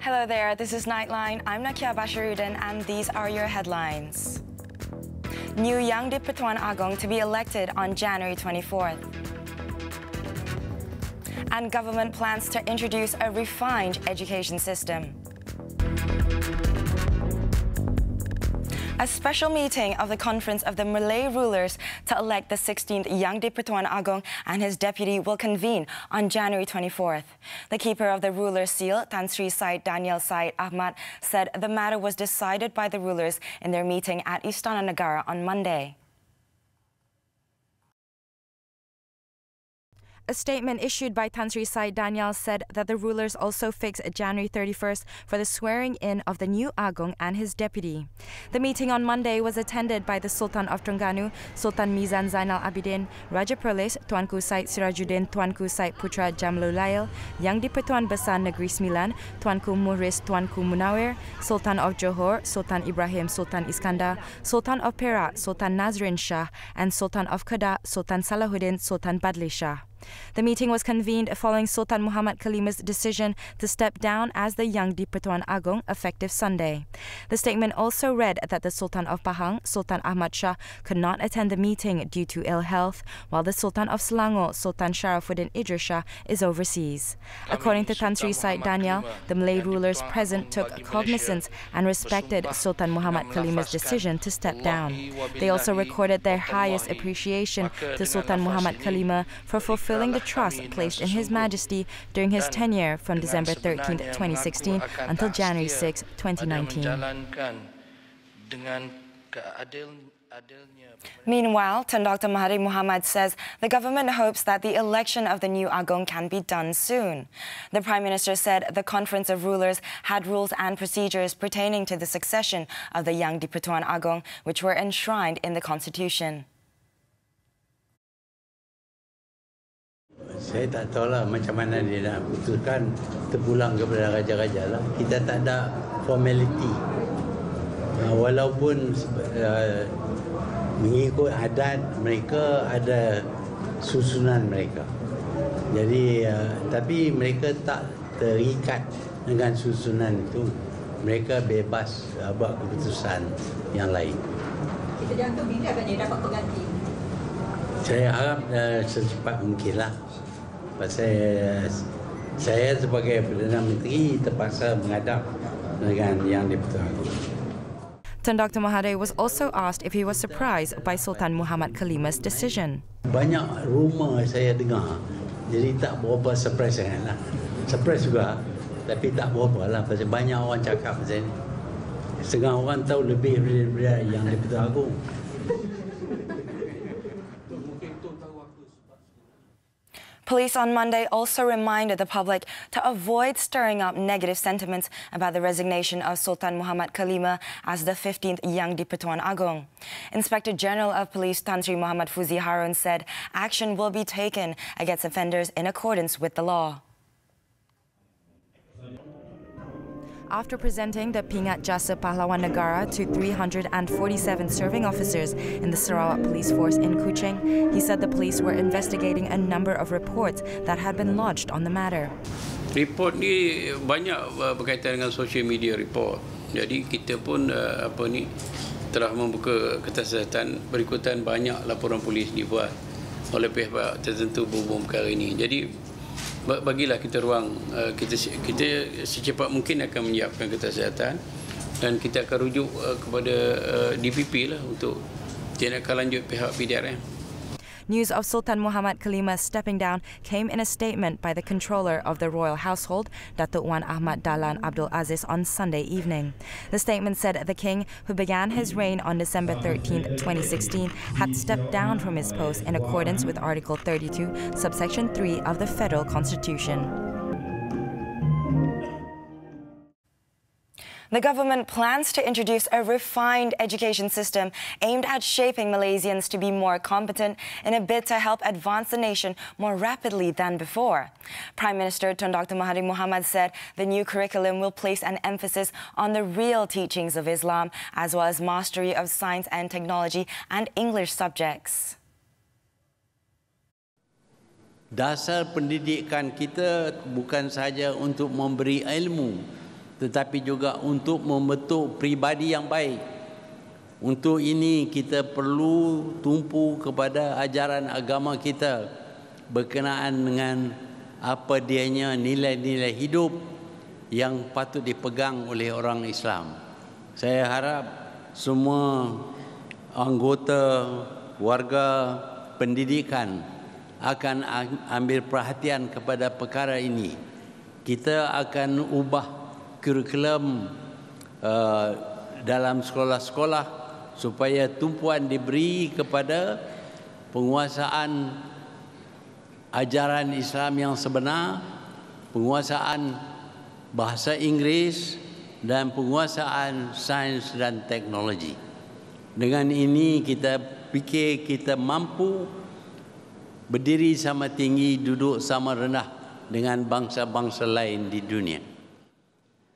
Hello there, this is Nightline. I'm Nakia Basharuddin and these are your headlines. New Yang di Pertuan Agong to be elected on January 24th. And government plans to introduce a refined education system. A special meeting of the Conference of the Malay Rulers to elect the 16th Yang di Pertuan Agong and his deputy will convene on January 24th. The keeper of the ruler's seal, Tan Sri Syed Daniel Syed Ahmad, said the matter was decided by the rulers in their meeting at Istana Negara on Monday. A statement issued by Tan Sri Syed Daniel said that the rulers also fixed January 31st for the swearing-in of the new Agong and his deputy. The meeting on Monday was attended by the Sultan of Terengganu, Sultan Mizan Zainal Abidin, Raja Perlis, Tuanku Syed Sirajuddin, Tuanku Syed Putra Jamlulail, Yang di Pertuan Besar Negeri Sembilan, Tuanku Muhriz Tuanku Munawir, Sultan of Johor, Sultan Ibrahim Sultan Iskandar, Sultan of Perak, Sultan Nazrin Shah, and Sultan of Kedah, Sultan Salahuddin Sultan Badli Shah. The meeting was convened following Sultan Muhammad Kalima's decision to step down as the Yang di Pertuan Agong effective Sunday. The statement also read that the Sultan of Pahang, Sultan Ahmad Shah, could not attend the meeting due to ill health, while the Sultan of Selangor, Sultan Sharafuddin Idris Shah, is overseas. According to Tan Sri Syed Daniel, the Malay rulers present took cognizance and respected Sultan Muhammad Kalima's decision to step down. They also recorded their highest appreciation to Sultan Muhammad Kalima for fulfilling the trust placed in His Majesty during his tenure from December 13, 2016 until January 6, 2019. Meanwhile, Tun Dr. Mahathir Mohamad says the government hopes that the election of the new Agong can be done soon. The Prime Minister said the Conference of Rulers had rules and procedures pertaining to the succession of the Yang di Pertuan Agong, which were enshrined in the Constitution. Saya tak tahulah macam mana dia nak putuskan, terpulang kepada raja-raja lah. Kita tak ada formality. Walaupun mengikut adat mereka ada susunan mereka. Jadi tapi mereka tak terikat dengan susunan itu. Mereka bebas buat keputusan yang lain. Kita jangka bila akan dia dapat pengganti? Saya harap secepat mungkinlah. Pasal saya sebagai Perdana Menteri terpaksa menghadap dengan Yang di Pertuan Agong. Tun Dr. Mahathir was also asked if he was surprised by Sultan Muhammad Kalima's decision. Banyak rumor saya dengar, jadi tak berapa surprise sangatlah. Surprise juga, tapi tak berapa lah pasal banyak orang cakap pasal ni. Setengah orang tahu lebih daripada Yang di Pertuan Agong. Police on Monday also reminded the public to avoid stirring up negative sentiments about the resignation of Sultan Muhammad Kalima as the 15th Yang di Pertuan Agong. Inspector General of Police Tan Sri Muhammad Fuzi Harun said action will be taken against offenders in accordance with the law. After presenting the Pingat Jasa Pahlawan Negara to 347 serving officers in the Sarawak Police Force in Kuching, he said the police were investigating a number of reports that had been lodged on the matter. Report ni banyak berkaitan dengan social media report. Jadi kita pun telah membuka kertas siasatan berikutan banyak laporan polis dibuat oleh pihak tertentu berhubung perkara ini. Jadi bagilah kita ruang, kita secepat mungkin akan menyiapkan kertas siasatan dan kita akan rujuk kepada DPP lah untuk tindakan lanjut pihak PDRM. News of Sultan Muhammad Kalima stepping down came in a statement by the controller of the royal household, Datuk Wan Ahmad Dahlan Abdul Aziz, on Sunday evening. The statement said the king, who began his reign on December 13, 2016, had stepped down from his post in accordance with Article 32, subsection 3 of the Federal Constitution. The government plans to introduce a refined education system aimed at shaping Malaysians to be more competent in a bid to help advance the nation more rapidly than before. Prime Minister Tun Dr. Mahathir Mohamad said the new curriculum will place an emphasis on the real teachings of Islam as well as mastery of science and technology and English subjects. Dasar pendidikan kita bukan sahaja untuk memberi ilmu, tetapi juga untuk membentuk pribadi yang baik. Untuk ini kita perlu tumpu kepada ajaran agama kita berkenaan dengan apa dianya nilai-nilai hidup yang patut dipegang oleh orang Islam. Saya harap semua anggota warga pendidikan akan ambil perhatian kepada perkara ini. Kita akan ubah kurikulum dalam sekolah-sekolah supaya tumpuan diberi kepada penguasaan ajaran Islam yang sebenar, penguasaan bahasa Inggeris dan penguasaan sains dan teknologi. Dengan ini kita fikir kita mampu berdiri sama tinggi, duduk sama rendah dengan bangsa-bangsa lain di dunia.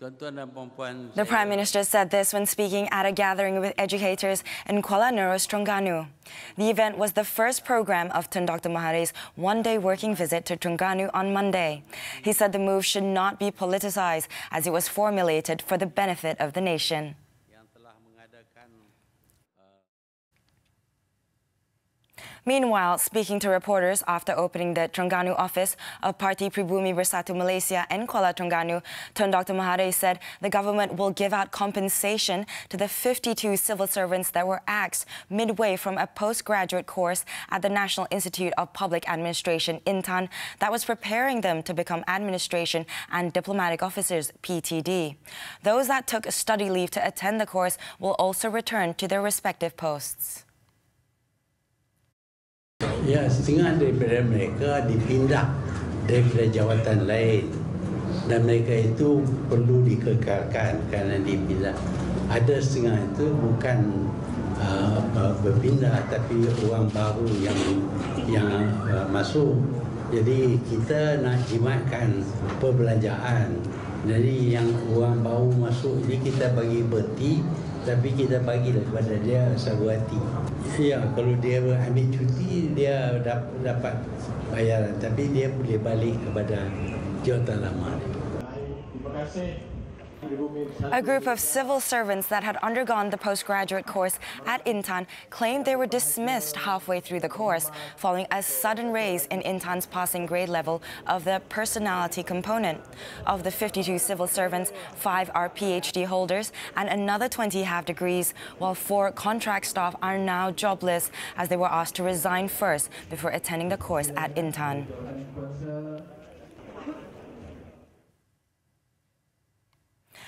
The Prime Minister said this when speaking at a gathering with educators in Kuala Nerus, Terengganu. The event was the first program of Tun Dr. Mahathir's one-day working visit to Terengganu on Monday. He said the move should not be politicized as it was formulated for the benefit of the nation. Meanwhile, speaking to reporters after opening the Terengganu office of Parti Pribumi Bersatu Malaysia in Kuala Terengganu, Tun Dr. Mahathir said the government will give out compensation to the 52 civil servants that were axed midway from a postgraduate course at the National Institute of Public Administration, Intan, that was preparing them to become administration and diplomatic officers, PTD. Those that took study leave to attend the course will also return to their respective posts. Ya, setengah daripada mereka dipindah daripada jawatan lain dan mereka itu perlu dikekalkan kerana dipindah. Ada setengah itu bukan berpindah tapi orang baru yang masuk. Jadi kita nak jimatkan perbelanjaan. Jadi yang orang baru masuk ini kita bagi berhenti tapi kita bagilah kepada dia sabu hati. Ya, kalau dia ambil cuti dia dapat bayaran tapi dia boleh balik kepada jawatan lama. Terima kasih. A group of civil servants that had undergone the postgraduate course at Intan claimed they were dismissed halfway through the course, following a sudden raise in Intan's passing grade level of the personality component. Of the 52 civil servants, 5 are PhD holders and another 20 have degrees, while 4 contract staff are now jobless as they were asked to resign first before attending the course at Intan.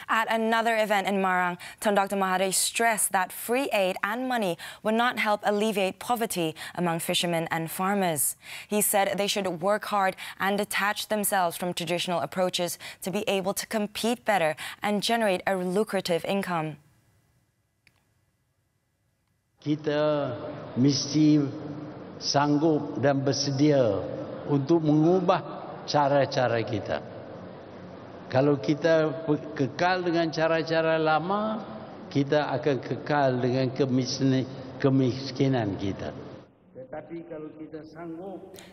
At another event in Marang, Tun Dr. Mahathir stressed that free aid and money would not help alleviate poverty among fishermen and farmers. He said they should work hard and detach themselves from traditional approaches to be able to compete better and generate a lucrative income. Kita mesti sanggup dan bersedia untuk mengubah cara-cara kita. Kalau kita kekal dengan cara-cara lama, kita akan kekal dengan kemiskinan kita.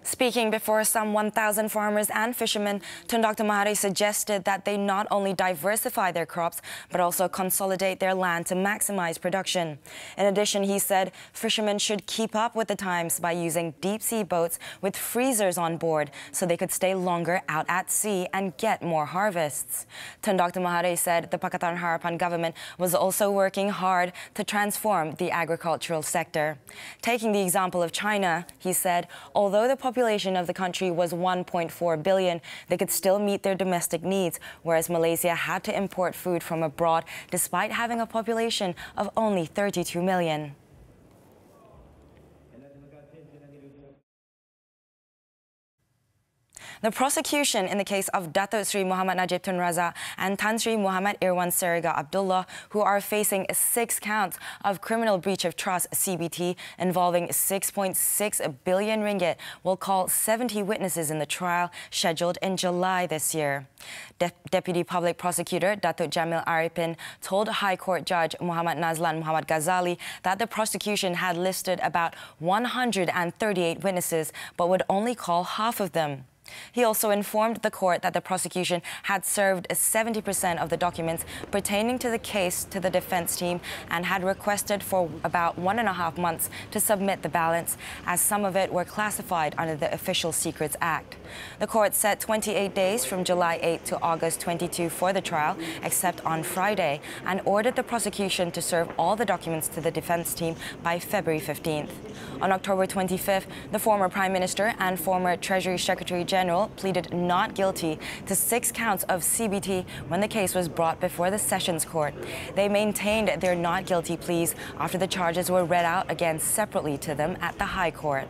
Speaking before some 1,000 farmers and fishermen, Tun Dr. Mahathir suggested that they not only diversify their crops, but also consolidate their land to maximize production. In addition, he said fishermen should keep up with the times by using deep-sea boats with freezers on board so they could stay longer out at sea and get more harvests. Tun Dr. Mahathir said the Pakatan Harapan government was also working hard to transform the agricultural sector. Taking the example of China, he said, although the population of the country was 1.4 billion, they could still meet their domestic needs, whereas Malaysia had to import food from abroad despite having a population of only 32 million. The prosecution in the case of Datuk Sri Muhammad Najib Tun Razak and Tan Sri Muhammad Irwan Seriga Abdullah, who are facing 6 counts of criminal breach of trust (CBT) involving 6.6 billion ringgit, will call 70 witnesses in the trial scheduled in July this year. Deputy Public Prosecutor Datuk Jamil Arifin told High Court Judge Muhammad Nazlan Muhammad Ghazali that the prosecution had listed about 138 witnesses but would only call half of them. He also informed the court that the prosecution had served 70% of the documents pertaining to the case to the defense team and had requested for about 1.5 months to submit the balance, as some of it were classified under the Official Secrets Act. The court set 28 days from July 8 to August 22 for the trial, except on Friday, and ordered the prosecution to serve all the documents to the defense team by February 15th. On October 25th, the former Prime Minister and former Treasury Secretary General pleaded not guilty to 6 counts of CBT when the case was brought before the Sessions Court. They maintained their not guilty pleas after the charges were read out again separately to them at the High Court.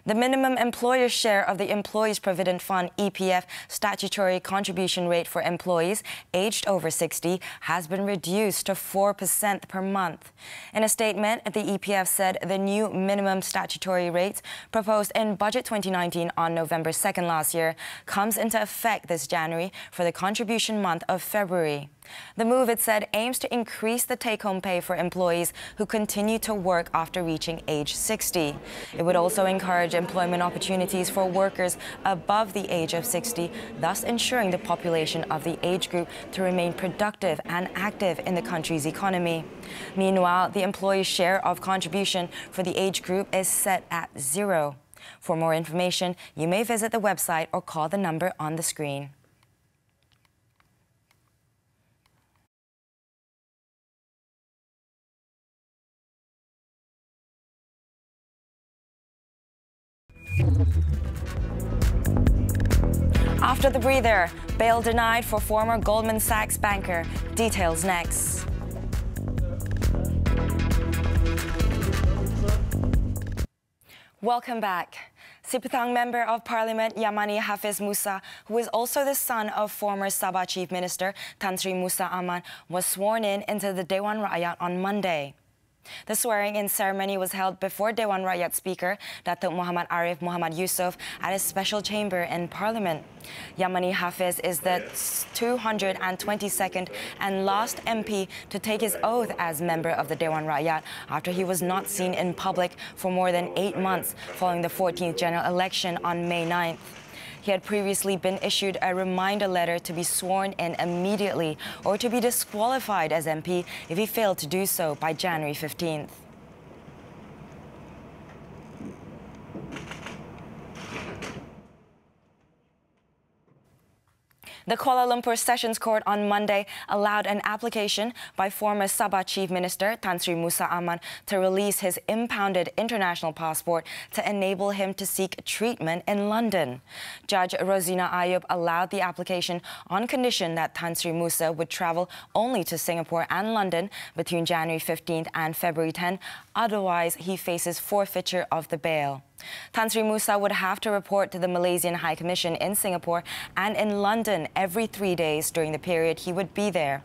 The minimum employer share of the Employees Provident Fund (EPF) statutory contribution rate for employees aged over 60 has been reduced to 4% per month. In a statement, the EPF said the new minimum statutory rates proposed in Budget 2019 on November 2nd last year comes into effect this January for the contribution month of February. The move, it said, aims to increase the take-home pay for employees who continue to work after reaching age 60. It would also encourage employment opportunities for workers above the age of 60, thus ensuring the population of the age group to remain productive and active in the country's economy. Meanwhile, the employee's share of contribution for the age group is set at 0. For more information, you may visit the website or call the number on the screen. After the breather, bail denied for former Goldman Sachs banker. Details next. Welcome back. Sipitang Member of Parliament Yamani Hafiz Musa, who is also the son of former Sabah Chief Minister Tan Sri Musa Aman, was sworn in into the Dewan Rakyat on Monday. The swearing-in ceremony was held before Dewan Rakyat Speaker Datuk Muhammad Arif Muhammad Yusof at his special chamber in Parliament. Yamani Hafiz is the 222nd and last MP to take his oath as member of the Dewan Rakyat after he was not seen in public for more than 8 months following the 14th general election on May 9th. He had previously been issued a reminder letter to be sworn in immediately or to be disqualified as MP if he failed to do so by January 15th. The Kuala Lumpur Sessions Court on Monday allowed an application by former Sabah Chief Minister Tan Sri Musa Aman to release his impounded international passport to enable him to seek treatment in London. Judge Rosina Ayub allowed the application on condition that Tan Sri Musa would travel only to Singapore and London between January 15th and February 10. Otherwise, he faces forfeiture of the bail. Tan Sri Musa would have to report to the Malaysian High Commission in Singapore and in London every 3 days during the period he would be there.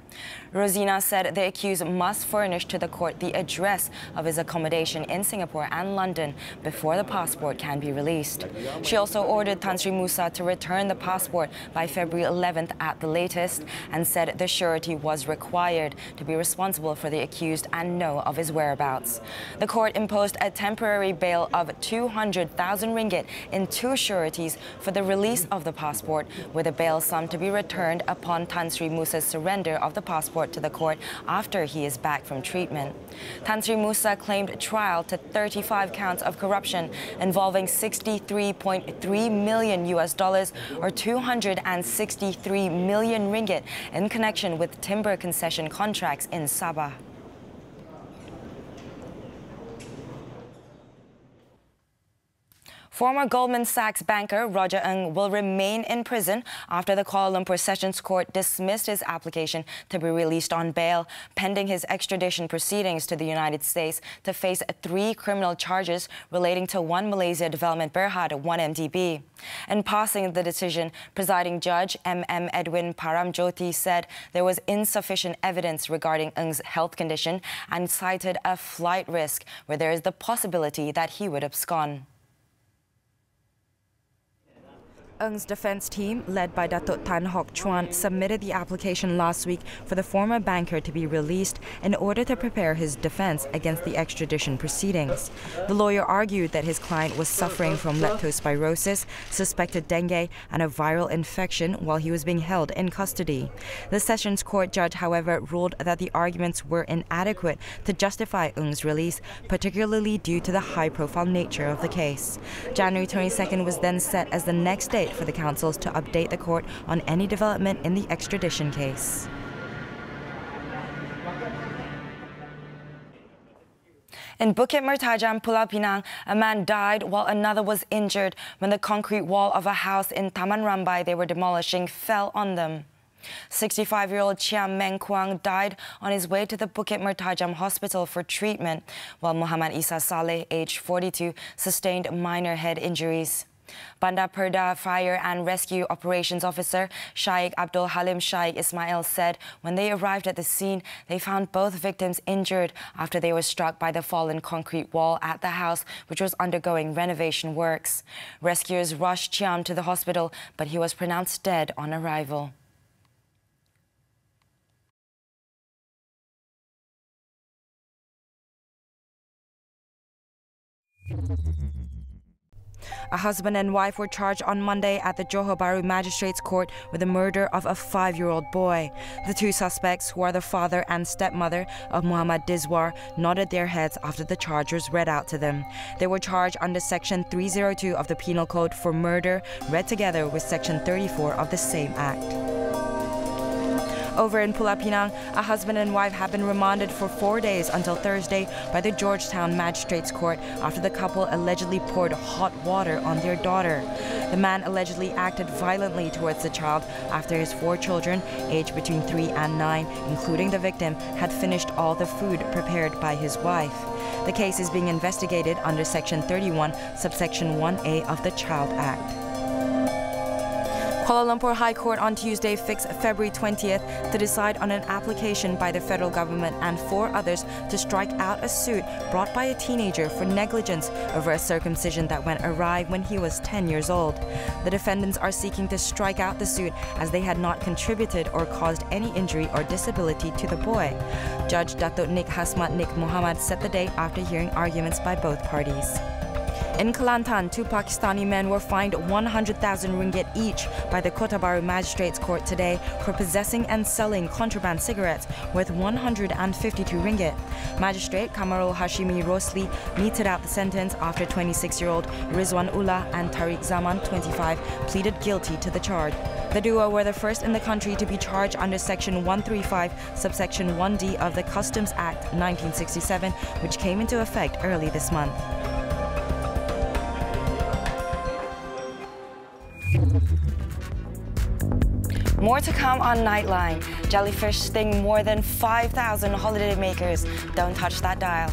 Rosina said the accused must furnish to the court the address of his accommodation in Singapore and London before the passport can be released. She also ordered Tan Sri Musa to return the passport by February 11th at the latest and said the surety was required to be responsible for the accused and know of his whereabouts. The court imposed a temporary bail of 200,000 ringgit in 2 sureties for the release of the passport, with a bail sum to be returned upon Tan Sri Musa's surrender of the passport to the court after he is back from treatment. Tan Sri Musa claimed trial to 35 counts of corruption involving $63.3 million or 263 million ringgit in connection with timber concession contracts in Sabah. Former Goldman Sachs banker Roger Ng will remain in prison after the Kuala Lumpur Sessions Court dismissed his application to be released on bail, pending his extradition proceedings to the United States to face 3 criminal charges relating to One Malaysia Development Berhad 1MDB. In passing the decision, presiding judge M.M. Edwin Paramjoti said there was insufficient evidence regarding Ng's health condition and cited a flight risk where there is the possibility that he would abscond. Ng's defense team, led by Datuk Tan Hock Chuan, submitted the application last week for the former banker to be released in order to prepare his defense against the extradition proceedings. The lawyer argued that his client was suffering from leptospirosis, suspected dengue, and a viral infection while he was being held in custody. The Sessions Court judge, however, ruled that the arguments were inadequate to justify Ng's release, particularly due to the high-profile nature of the case. January 22nd was then set as the next date for the councils to update the court on any development in the extradition case. In Bukit Mertajam, Pulau Pinang, a man died while another was injured when the concrete wall of a house in Taman Rambai they were demolishing fell on them. 65-year-old Chiam Meng Kwang died on his way to the Bukit Mertajam hospital for treatment, while Muhammad Isa Saleh, aged 42, sustained minor head injuries. Bandar Perda Fire and Rescue Operations Officer Shaikh Abdul Halim Shaikh Ismail said when they arrived at the scene, they found both victims injured after they were struck by the fallen concrete wall at the house, which was undergoing renovation works. Rescuers rushed Chiam to the hospital, but he was pronounced dead on arrival. A husband and wife were charged on Monday at the Johor Bahru Magistrates Court with the murder of a 5-year-old boy. The two suspects, who are the father and stepmother of Muhammad Dizwar, nodded their heads after the charge was read out to them. They were charged under Section 302 of the Penal Code for murder, read together with Section 34 of the same act. Over in Pulau Pinang, a husband and wife have been remanded for 4 days until Thursday by the Georgetown Magistrates Court after the couple allegedly poured hot water on their daughter. The man allegedly acted violently towards the child after his 4 children, aged between 3 and 9, including the victim, had finished all the food prepared by his wife. The case is being investigated under Section 31, subsection 1A of the Child Act. Kuala Lumpur High Court on Tuesday fixed February 20th to decide on an application by the federal government and 4 others to strike out a suit brought by a teenager for negligence over a circumcision that went awry when he was 10 years old. The defendants are seeking to strike out the suit as they had not contributed or caused any injury or disability to the boy. Judge Datuk Nik Hasmat Nik Muhammad set the date after hearing arguments by both parties. In Kelantan, 2 Pakistani men were fined 100,000 ringgit each by the Kota Bharu Magistrates Court today for possessing and selling contraband cigarettes worth 152 ringgit. Magistrate Kamarul Hashimi Rosli meted out the sentence after 26-year-old Rizwan Ullah and Tariq Zaman, 25, pleaded guilty to the charge. The duo were the first in the country to be charged under Section 135, subsection 1D of the Customs Act 1967, which came into effect early this month. More to come on Nightline. Jellyfish sting more than 5,000 holidaymakers. Don't touch that dial.